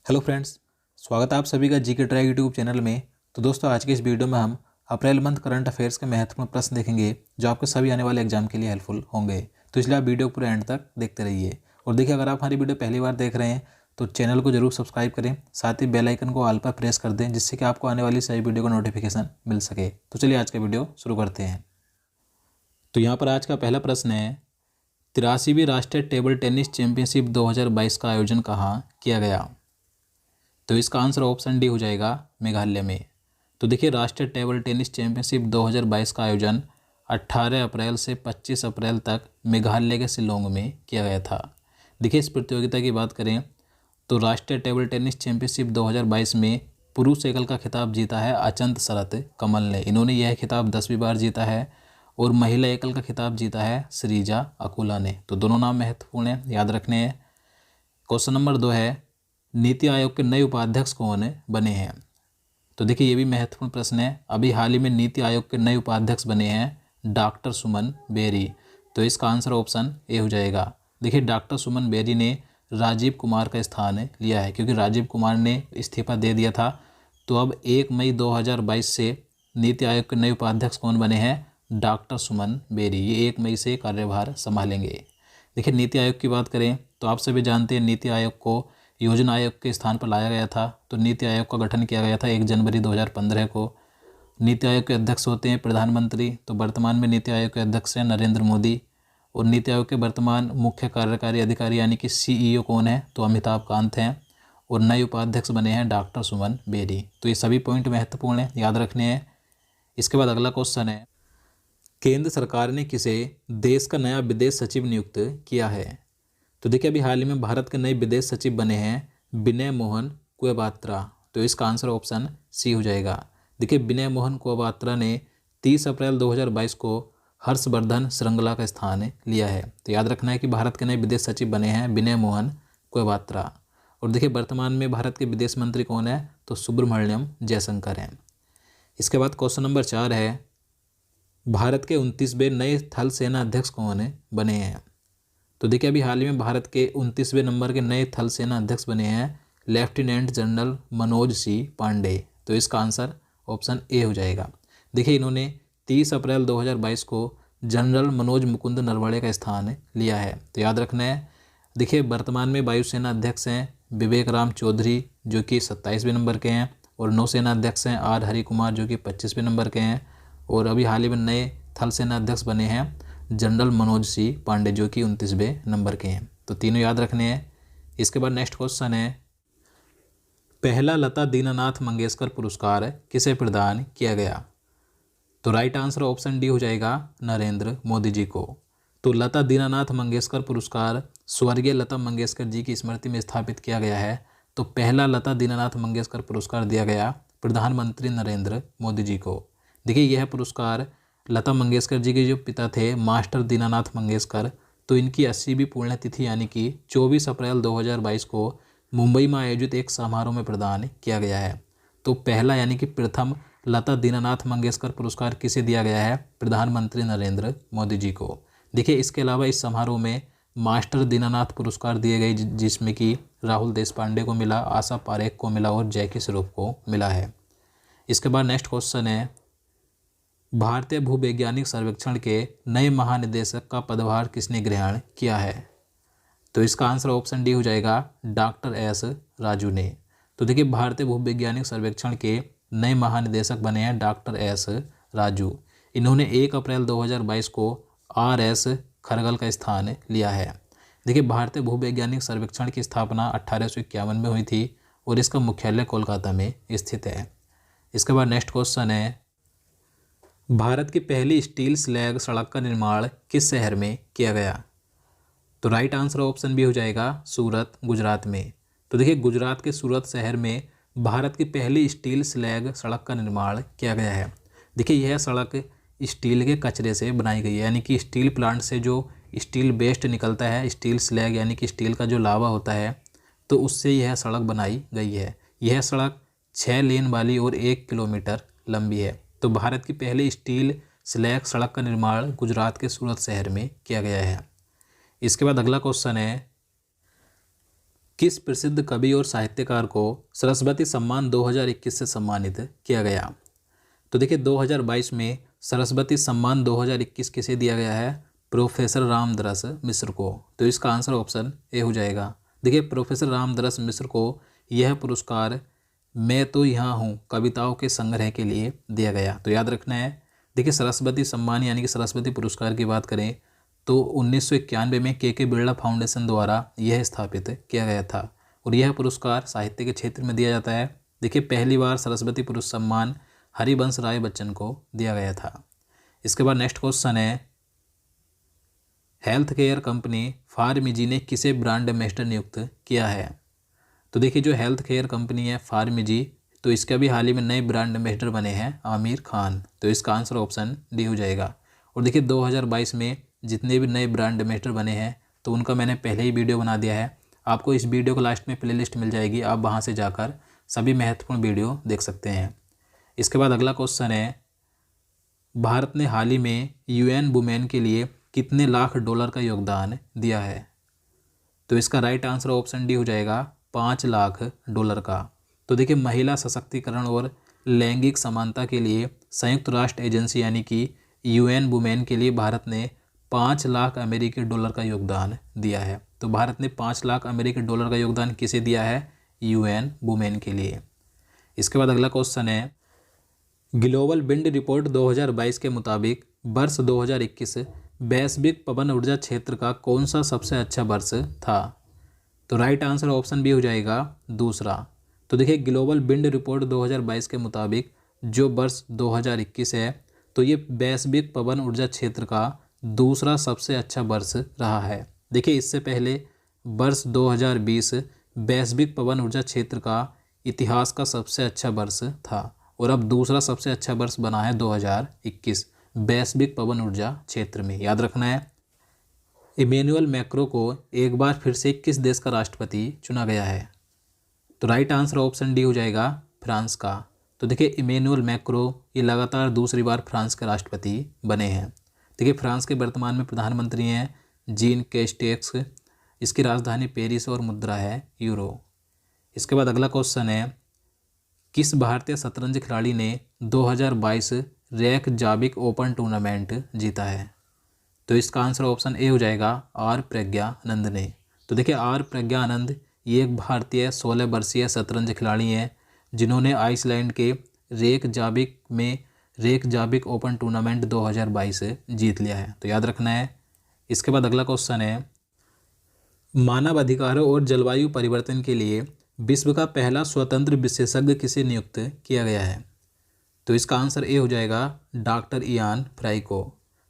Hello friends, स्वागत है आप सभी का जीके ट्रैक यूट्यूब चैनल में। तो दोस्तों, आज के इस वीडियो में हम अप्रैल मंथ करंट अफेयर्स के महत्वपूर्ण प्रश्न देखेंगे जो आपके सभी आने वाले एग्जाम के लिए हेल्पफुल होंगे। तो इसलिए आप वीडियो को पूरे एंड तक देखते रहिए। और देखिए, अगर आप हमारी वीडियो पहली बार देख रहे हैं तो चैनल को जरूर सब्सक्राइब करें, साथ ही बेल आइकन को ऑल पर प्रेस कर दें जिससे कि आपको आने वाली सभी वीडियो का नोटिफिकेशन मिल सके। तो चलिए आज का वीडियो शुरू करते हैं। तो यहाँ पर आज का पहला प्रश्न है, 83वीं राष्ट्रीय टेबल टेनिस चैंपियनशिप 2022 का आयोजन कहाँ किया गया? तो इसका आंसर ऑप्शन डी हो जाएगा, मेघालय में। तो देखिए, राष्ट्रीय टेबल टेनिस चैंपियनशिप 2022 का आयोजन 18 अप्रैल से 25 अप्रैल तक मेघालय के शिलोंग में किया गया था। देखिए, इस प्रतियोगिता की बात करें तो राष्ट्रीय टेबल टेनिस चैंपियनशिप 2022 में पुरुष एकल का खिताब जीता है अचंत शरत कमल ने। इन्होंने यह खिताब 10वीं बार जीता है। और महिला एकल का खिताब जीता है श्रीजा अकुला ने। तो दोनों नाम महत्वपूर्ण हैं, याद रखने हैं। क्वेश्चन नंबर 2 है, नीति आयोग के नए उपाध्यक्ष कौन बने हैं? तो देखिए, ये भी महत्वपूर्ण प्रश्न है। अभी हाल ही में नीति आयोग के नए उपाध्यक्ष बने हैं डॉक्टर सुमन बेरी। तो इसका आंसर ऑप्शन ए हो जाएगा। देखिए, डॉक्टर सुमन बेरी ने राजीव कुमार का स्थान लिया है, क्योंकि राजीव कुमार ने इस्तीफा दे दिया था। तो अब 1 मई 2022 से नीति आयोग के नए उपाध्यक्ष कौन बने हैं? डॉक्टर सुमन बेरी। ये 1 मई से कार्यभार संभालेंगे। देखिए, नीति आयोग की बात करें तो आप सभी जानते हैं नीति आयोग को योजना आयोग के स्थान पर लाया गया था। तो नीति आयोग का गठन किया गया था 1 जनवरी 2015 को। नीति आयोग के अध्यक्ष होते हैं प्रधानमंत्री। तो वर्तमान में नीति आयोग के अध्यक्ष हैं नरेंद्र मोदी। और नीति आयोग के वर्तमान मुख्य कार्यकारी अधिकारी यानी कि सीईओ कौन है? तो अमिताभ कांत हैं। और नए उपाध्यक्ष बने हैं डॉक्टर सुमन बेरी। तो ये सभी पॉइंट महत्वपूर्ण हैं, याद रखने हैं। इसके बाद अगला क्वेश्चन है, केंद्र सरकार ने किसे देश का नया विदेश सचिव नियुक्त किया है? तो देखिए, अभी हाल ही में भारत के नए विदेश सचिव बने हैं विनय मोहन क्वेबात्रा। तो इसका आंसर ऑप्शन सी हो जाएगा। देखिए, विनय मोहन क्वेबात्रा ने 30 अप्रैल 2022 को हर्षवर्धन श्रृंगला का स्थान लिया है। तो याद रखना है कि भारत के नए विदेश सचिव बने हैं विनय मोहन क्वेबात्रा। और देखिए, वर्तमान में भारत के विदेश मंत्री कौन है? तो सुब्रमण्यम जयशंकर हैं। इसके बाद क्वेश्चन नंबर 4 है, भारत के 29वें नए थल सेना अध्यक्ष कौन बने हैं? तो देखिए, अभी हाल ही में भारत के 29वें नंबर के नए थल सेना अध्यक्ष बने हैं लेफ्टिनेंट जनरल मनोज सिंह पांडे। तो इसका आंसर ऑप्शन ए हो जाएगा। देखिए, इन्होंने 30 अप्रैल 2022 को जनरल मनोज मुकुंद नरवणे का स्थान लिया है। तो याद रखना है। देखिए, वर्तमान में वायुसेना अध्यक्ष हैं विवेक राम चौधरी जो कि 27वें नंबर के हैं। और नौसेना अध्यक्ष हैं आर हरि कुमार जो कि 25वें नंबर के हैं। और अभी हाल ही में नए थल सेना अध्यक्ष बने हैं जनरल मनोज सिंह पांडे जो कि 29वें नंबर के हैं। तो तीनों याद रखने हैं। इसके बाद नेक्स्ट क्वेश्चन है, पहला लता दीनानाथ मंगेशकर पुरस्कार किसे प्रदान किया गया? तो राइट आंसर ऑप्शन डी हो जाएगा, नरेंद्र मोदी जी को। तो लता दीनानाथ मंगेशकर पुरस्कार स्वर्गीय लता मंगेशकर जी की स्मृति में स्थापित किया गया है। तो पहला लता दीनानाथ मंगेशकर पुरस्कार दिया गया प्रधानमंत्री नरेंद्र मोदी जी को। देखिए, यह पुरस्कार लता मंगेशकर जी के जो पिता थे मास्टर दीनानाथ मंगेशकर, तो इनकी 80वीं पुण्यतिथि यानी कि 24 अप्रैल 2022 को मुंबई में आयोजित एक समारोह में प्रदान किया गया है। तो पहला यानी कि प्रथम लता दीनानाथ मंगेशकर पुरस्कार किसे दिया गया है? प्रधानमंत्री नरेंद्र मोदी जी को। देखिए, इसके अलावा इस समारोह में मास्टर दीनानाथ पुरस्कार दिए गए जिसमें कि राहुल देशपांडे को मिला, आशा पारेख को मिला और जैकी श्रॉफ को मिला है। इसके बाद नेक्स्ट क्वेश्चन है, भारतीय भूवैज्ञानिक सर्वेक्षण के नए महानिदेशक का पदभार किसने ग्रहण किया है? तो इसका आंसर ऑप्शन डी हो जाएगा, डॉक्टर एस राजू ने। तो देखिए, भारतीय भूवैज्ञानिक सर्वेक्षण के नए महानिदेशक बने हैं डॉक्टर एस राजू। इन्होंने 1 अप्रैल 2022 को आर एस खरगल का स्थान लिया है। देखिए, भारतीय भूवैज्ञानिक सर्वेक्षण की स्थापना 1851 में हुई थी और इसका मुख्यालय कोलकाता में स्थित है। इसके बाद नेक्स्ट क्वेश्चन है, भारत की पहली स्टील स्लैग सड़क का निर्माण किस शहर में किया गया? तो राइट आंसर ऑप्शन बी हो जाएगा, सूरत, गुजरात में। तो देखिए, गुजरात के सूरत शहर में भारत की पहली स्टील स्लैग सड़क का निर्माण किया गया है। देखिए, यह सड़क स्टील के कचरे से बनाई गई है, यानी कि स्टील प्लांट से जो स्टील वेस्ट निकलता है, स्टील स्लैग यानी कि स्टील का जो लावा होता है, तो उससे यह सड़क बनाई गई है। यह सड़क 6 लेन वाली और 1 किलोमीटर लंबी है। तो भारत की पहली स्टील स्लैग सड़क का निर्माण गुजरात के सूरत शहर में किया गया है। इसके बाद अगला क्वेश्चन है, किस प्रसिद्ध कवि और साहित्यकार को सरस्वती सम्मान 2021 से सम्मानित किया गया? तो देखिए 2022 में सरस्वती सम्मान 2021 किसे दिया गया है? प्रोफेसर रामदरस मिश्र को। तो इसका आंसर ऑप्शन ए हो जाएगा। देखिए प्रोफेसर रामदरस मिश्र को यह पुरस्कार मैं तो यहाँ हूँ कविताओं के संग्रह के लिए दिया गया। तो याद रखना है। देखिए सरस्वती सम्मान यानी कि सरस्वती पुरस्कार की बात करें तो 1991 में के बिरला फाउंडेशन द्वारा यह स्थापित किया गया था और यह पुरस्कार साहित्य के क्षेत्र में दिया जाता है। देखिए पहली बार सरस्वती पुरस्कार सम्मान हरिवंश राय बच्चन को दिया गया था। इसके बाद नेक्स्ट क्वेश्चन है, हेल्थ केयर कंपनी फार्मिजी ने किसे ब्रांड एम्बेसडर नियुक्त किया है? तो देखिए जो हेल्थ केयर कंपनी है फार्मिजी, तो इसके अभी हाल ही में नए ब्रांड एम्बेसडर बने हैं आमिर खान। तो इसका आंसर ऑप्शन डी हो जाएगा। और देखिए 2022 में जितने भी नए ब्रांड एम्बेसडर बने हैं तो उनका मैंने पहले ही वीडियो बना दिया है। आपको इस वीडियो को लास्ट में प्लेलिस्ट मिल जाएगी, आप वहां से जाकर सभी महत्वपूर्ण वीडियो देख सकते हैं। इसके बाद अगला क्वेश्चन है, भारत ने हाल ही में UN वुमेन के लिए कितने लाख डॉलर का योगदान दिया है? तो इसका राइट आंसर ऑप्शन डी हो जाएगा, 5 लाख डॉलर का। तो देखिए महिला सशक्तिकरण और लैंगिक समानता के लिए संयुक्त राष्ट्र एजेंसी यानी कि UN वुमेन के लिए भारत ने 5 लाख अमेरिकी डॉलर का योगदान दिया है। तो भारत ने 5 लाख अमेरिकी डॉलर का योगदान किसे दिया है? UN वुमेन के लिए। इसके बाद अगला क्वेश्चन है, ग्लोबल विंड रिपोर्ट 2022 के मुताबिक वर्ष 2021 वैश्विक पवन ऊर्जा क्षेत्र का कौन सा सबसे अच्छा वर्ष था? तो राइट आंसर ऑप्शन बी हो जाएगा, दूसरा। तो देखिए ग्लोबल विंड रिपोर्ट 2022 के मुताबिक जो वर्ष 2021 है तो ये वैश्विक पवन ऊर्जा क्षेत्र का दूसरा सबसे अच्छा वर्ष रहा है। देखिए इससे पहले वर्ष 2020 वैश्विक पवन ऊर्जा क्षेत्र का इतिहास का सबसे अच्छा वर्ष था और अब दूसरा सबसे अच्छा वर्ष बना है 2021 वैश्विक पवन ऊर्जा क्षेत्र में। याद रखना है। इमैनुअल मैक्रो को एक बार फिर से किस देश का राष्ट्रपति चुना गया है? तो राइट आंसर ऑप्शन डी हो जाएगा, फ्रांस का। तो देखिए इमैनुअल मैक्रो ये लगातार दूसरी बार फ्रांस के राष्ट्रपति बने हैं। देखिए फ्रांस के वर्तमान में प्रधानमंत्री हैं जीन कैस्टेक्स, इसकी राजधानी पेरिस और मुद्रा है यूरो। इसके बाद अगला क्वेश्चन है, किस भारतीय शतरंज खिलाड़ी ने 2022 रेकजाविक ओपन टूर्नामेंट जीता है? तो इसका आंसर ऑप्शन ए हो जाएगा, आर प्रज्ञानंद ने। तो देखिए आर प्रज्ञानंद ये एक भारतीय 16 वर्षीय शतरंज खिलाड़ी हैं जिन्होंने आइसलैंड के रेकजाविक ओपन टूर्नामेंट 2022 जीत लिया है। तो याद रखना है। इसके बाद अगला क्वेश्चन है, मानव अधिकारों और जलवायु परिवर्तन के लिए विश्व का पहला स्वतंत्र विशेषज्ञ किसे नियुक्त किया गया है? तो इसका आंसर ए हो जाएगा, डॉक्टर इयान फ्राई को।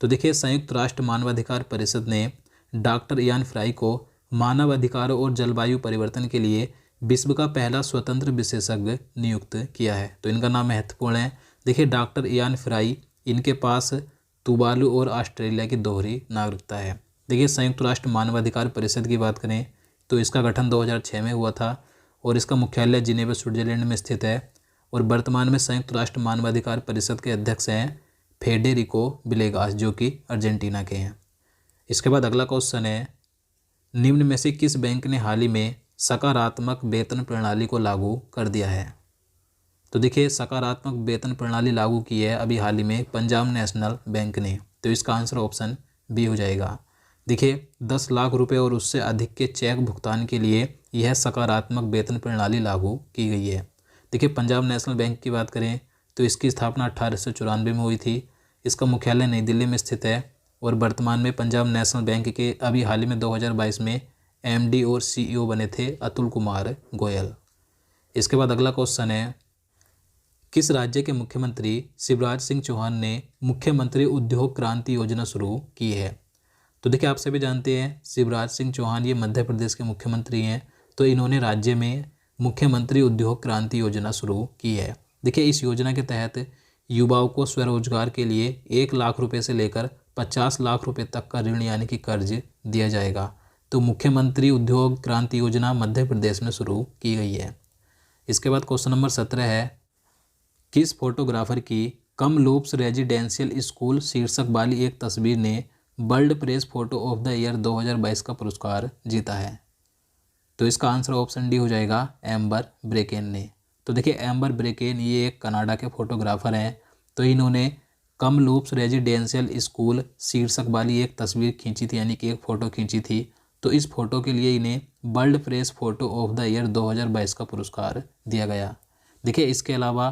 तो देखिए संयुक्त राष्ट्र मानवाधिकार परिषद ने डॉक्टर इयान फ्राई को मानव अधिकारों और जलवायु परिवर्तन के लिए विश्व का पहला स्वतंत्र विशेषज्ञ नियुक्त किया है। तो इनका नाम महत्वपूर्ण है। देखिए डॉक्टर इयान फ्राई, इनके पास तुवालू और ऑस्ट्रेलिया की दोहरी नागरिकता है। देखिए संयुक्त राष्ट्र मानवाधिकार परिषद की बात करें तो इसका गठन 2006 में हुआ था और इसका मुख्यालय जिनेवा स्विट्जरलैंड में स्थित है और वर्तमान में संयुक्त राष्ट्र मानवाधिकार परिषद के अध्यक्ष हैं फेडेरिको विलेगास जो कि अर्जेंटीना के हैं। इसके बाद अगला क्वेश्चन है, निम्न में से किस बैंक ने हाल ही में सकारात्मक वेतन प्रणाली को लागू कर दिया है? तो देखिए सकारात्मक वेतन प्रणाली लागू की है अभी हाल ही में पंजाब नेशनल बैंक ने। तो इसका आंसर ऑप्शन बी हो जाएगा। देखिए 10 लाख रुपए और उससे अधिक के चेक भुगतान के लिए यह सकारात्मक वेतन प्रणाली लागू की गई है। देखिए पंजाब नेशनल बैंक की बात करें तो इसकी स्थापना 1894 में हुई थी। इसका मुख्यालय नई दिल्ली में स्थित है और वर्तमान में पंजाब नेशनल बैंक के अभी हाल ही में 2022 में MD और CEO बने थे अतुल कुमार गोयल। इसके बाद अगला क्वेश्चन है, किस राज्य के मुख्यमंत्री शिवराज सिंह चौहान ने मुख्यमंत्री उद्योग क्रांति योजना शुरू की है? तो देखिए आप सभी जानते हैं शिवराज सिंह चौहान ये मध्य प्रदेश के मुख्यमंत्री हैं। तो इन्होंने राज्य में मुख्यमंत्री उद्योग क्रांति योजना शुरू की है। देखिए इस योजना के तहत युवाओं को स्वरोजगार के लिए 1 लाख रुपए से लेकर 50 लाख रुपए तक का ऋण यानी कि कर्ज दिया जाएगा। तो मुख्यमंत्री उद्योग क्रांति योजना मध्य प्रदेश में शुरू की गई है। इसके बाद क्वेश्चन नंबर 17 है, किस फोटोग्राफर की कम लूप्स रेजिडेंशियल स्कूल शीर्षक वाली एक तस्वीर ने world press photo of the year 2022 का पुरस्कार जीता है? तो इसका आंसर ऑप्शन डी हो जाएगा, एम्बर ब्रेकेन ने। तो देखिए एम्बर ब्रेकेन ये एक कनाडा के फोटोग्राफर हैं। तो इन्होंने कमलूप्स रेजिडेंशियल स्कूल शीर्षक वाली एक तस्वीर खींची थी, यानी कि एक फ़ोटो खींची थी। तो इस फोटो के लिए इन्हें world press photo of the year 2022 का पुरस्कार दिया गया। देखिए इसके अलावा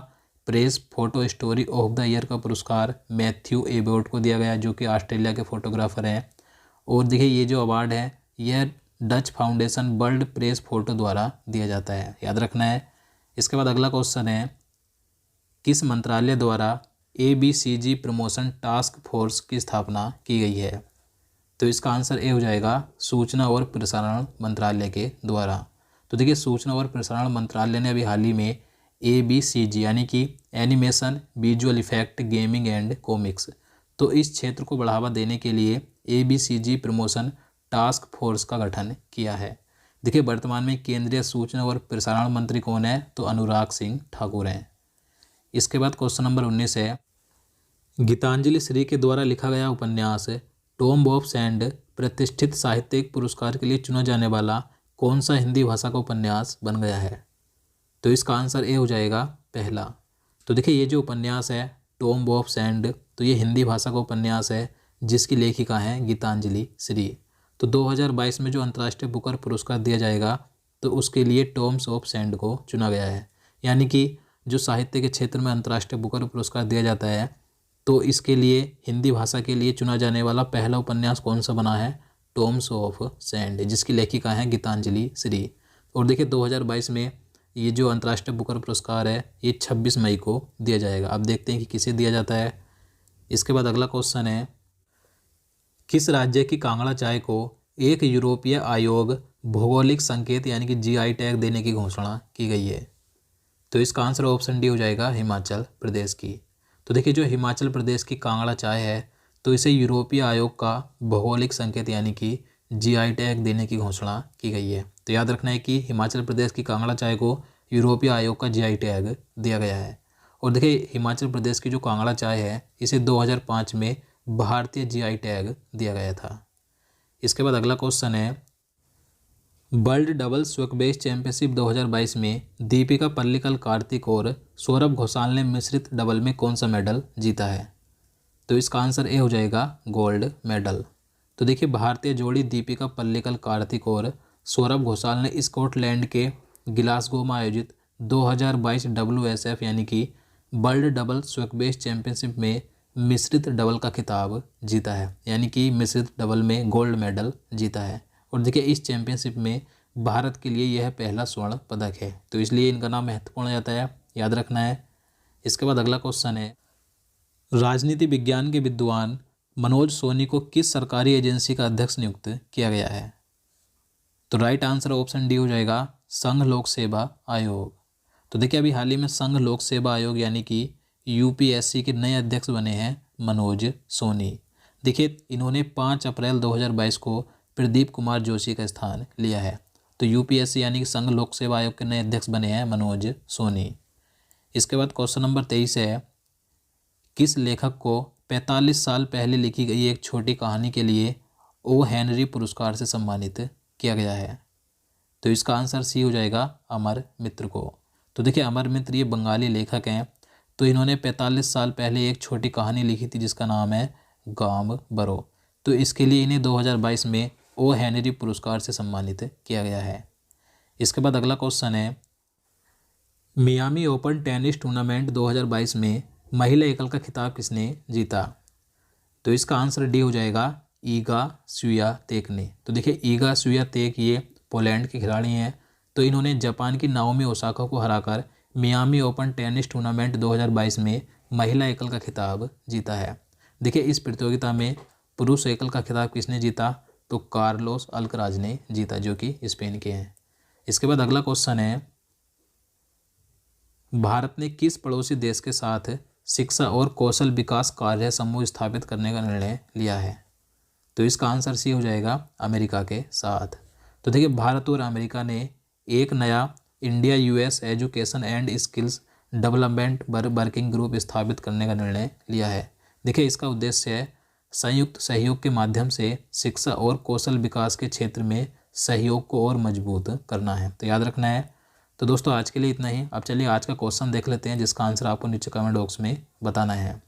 press photo story of the year का पुरस्कार मैथ्यू एबोट को दिया गया, जो कि ऑस्ट्रेलिया के फोटोग्राफर हैं। और देखिए ये जो अवार्ड है यह Dutch foundation world press photo द्वारा दिया जाता है, याद रखना है। इसके बाद अगला क्वेश्चन है, किस मंत्रालय द्वारा ABCG प्रमोशन टास्क फोर्स की स्थापना की गई है? तो इसका आंसर ए हो जाएगा, सूचना और प्रसारण मंत्रालय के द्वारा। तो देखिए सूचना और प्रसारण मंत्रालय ने अभी हाल ही में ABCG यानी कि animation, visual effect, gaming and comics, तो इस क्षेत्र को बढ़ावा देने के लिए ABCG प्रमोशन टास्क फोर्स का गठन किया है। देखिए वर्तमान में केंद्रीय सूचना और प्रसारण मंत्री कौन है? तो अनुराग सिंह ठाकुर हैं। इसके बाद क्वेश्चन नंबर 19 है, गीतांजलि श्री के द्वारा लिखा गया उपन्यास टॉम ऑफ सैंड प्रतिष्ठित साहित्यिक पुरस्कार के लिए चुना जाने वाला कौन सा हिंदी भाषा का उपन्यास बन गया है? तो इसका आंसर ए हो जाएगा, पहला। तो देखिए ये जो उपन्यास है टॉम ऑफ सैंड, तो ये हिंदी भाषा का उपन्यास है जिसकी लेखिका हैं गीतांजलि श्री। तो 2022 में जो अंतर्राष्ट्रीय बुकर पुरस्कार दिया जाएगा तो उसके लिए टॉम्स ऑफ सैंड को चुना गया है। यानी कि जो साहित्य के क्षेत्र में अंतर्राष्ट्रीय बुकर पुरस्कार दिया जाता है तो इसके लिए हिंदी भाषा के लिए चुना जाने वाला पहला उपन्यास कौन सा बना है? टॉम्स ऑफ सैंड, जिसकी लेखिका हैं गीतांजलि श्री। और देखिए 2022 में ये जो अंतर्राष्ट्रीय बुकर पुरस्कार है ये 26 मई को दिया जाएगा। अब देखते हैं कि किसे दिया जाता है। इसके बाद अगला क्वेश्चन है, किस राज्य की कांगड़ा चाय को एक यूरोपीय आयोग भौगोलिक संकेत यानी कि GI टैग देने की घोषणा की गई है? तो इसका आंसर ऑप्शन डी हो जाएगा, हिमाचल प्रदेश की। तो देखिए जो हिमाचल प्रदेश की कांगड़ा चाय है तो इसे यूरोपीय आयोग का भौगोलिक संकेत यानी कि GI टैग देने की घोषणा की गई है। तो याद रखना है कि हिमाचल प्रदेश की कांगड़ा चाय को यूरोपीय आयोग का GI टैग दिया गया है। और देखिए हिमाचल प्रदेश की जो कांगड़ा चाय है इसे 2005 में भारतीय GI टैग दिया गया था। इसके बाद अगला क्वेश्चन है, वर्ल्ड डबल स्क्वैश चैंपियनशिप 2022 में दीपिका पल्लिकल कार्तिक और सौरभ घोषाल ने मिश्रित डबल में कौन सा मेडल जीता है? तो इसका आंसर ए हो जाएगा, गोल्ड मेडल। तो देखिए भारतीय जोड़ी दीपिका पल्लिकल कार्तिक और सौरभ घोषाल ने स्कॉटलैंड के ग्लासगो में आयोजित 2022 WSF यानी कि वर्ल्ड डबल स्क्वैश चैंपियनशिप में मिश्रित डबल का खिताब जीता है, यानी कि मिश्रित डबल में गोल्ड मेडल जीता है। और देखिए इस चैंपियनशिप में भारत के लिए यह पहला स्वर्ण पदक है, तो इसलिए इनका नाम महत्वपूर्ण हो जाता है, याद रखना है। इसके बाद अगला क्वेश्चन है, राजनीति विज्ञान के विद्वान मनोज सोनी को किस सरकारी एजेंसी का अध्यक्ष नियुक्त किया गया है? तो राइट आंसर ऑप्शन डी हो जाएगा, संघ लोक सेवा आयोग। तो देखिए अभी हाल ही में संघ लोक सेवा आयोग यानी कि UPSC के नए अध्यक्ष बने हैं मनोज सोनी। देखिए इन्होंने 5 अप्रैल 2022 को प्रदीप कुमार जोशी का स्थान लिया है। तो UPSC यानी कि संघ लोक सेवा आयोग के नए अध्यक्ष बने हैं मनोज सोनी। इसके बाद क्वेश्चन नंबर 23 है, किस लेखक को 45 साल पहले लिखी गई एक छोटी कहानी के लिए O. हेनरी पुरस्कार से सम्मानित किया गया है? तो इसका आंसर सी हो जाएगा, अमर मित्र को। तो देखिए अमर मित्र ये बंगाली लेखक हैं। तो इन्होंने 45 साल पहले एक छोटी कहानी लिखी थी जिसका नाम है गाम बरो। तो इसके लिए इन्हें 2022 में O. हेनरी पुरस्कार से सम्मानित किया गया है। इसके बाद अगला क्वेश्चन है, मियामी ओपन टेनिस टूर्नामेंट 2022 में महिला एकल का खिताब किसने जीता? तो इसका आंसर डी हो जाएगा, ईगा स्वियातेक ने। तो देखिए ईगा स्वियातेक ये पोलैंड के खिलाड़ी हैं। तो इन्होंने जापान की नाओमी ओसाका को हराकर मियामी ओपन टेनिस टूर्नामेंट 2022 में महिला एकल का खिताब जीता है। देखिए इस प्रतियोगिता में पुरुष एकल का खिताब किसने जीता? तो कार्लोस अल्कराज ने जीता, जो कि स्पेन के हैं। इसके बाद अगला क्वेश्चन है, भारत ने किस पड़ोसी देश के साथ शिक्षा और कौशल विकास कार्य समूह स्थापित करने का निर्णय लिया है? तो इसका आंसर सी हो जाएगा, अमेरिका के साथ। तो देखिए भारत और अमेरिका ने एक नया India US education and skills development working group स्थापित करने का निर्णय लिया है। देखिए इसका उद्देश्य है संयुक्त सहयोग के माध्यम से शिक्षा और कौशल विकास के क्षेत्र में सहयोग को और मजबूत करना है। तो याद रखना है। तो दोस्तों आज के लिए इतना ही। अब चलिए आज का क्वेश्चन देख लेते हैं जिसका आंसर आपको नीचे कमेंट बॉक्स में बताना है।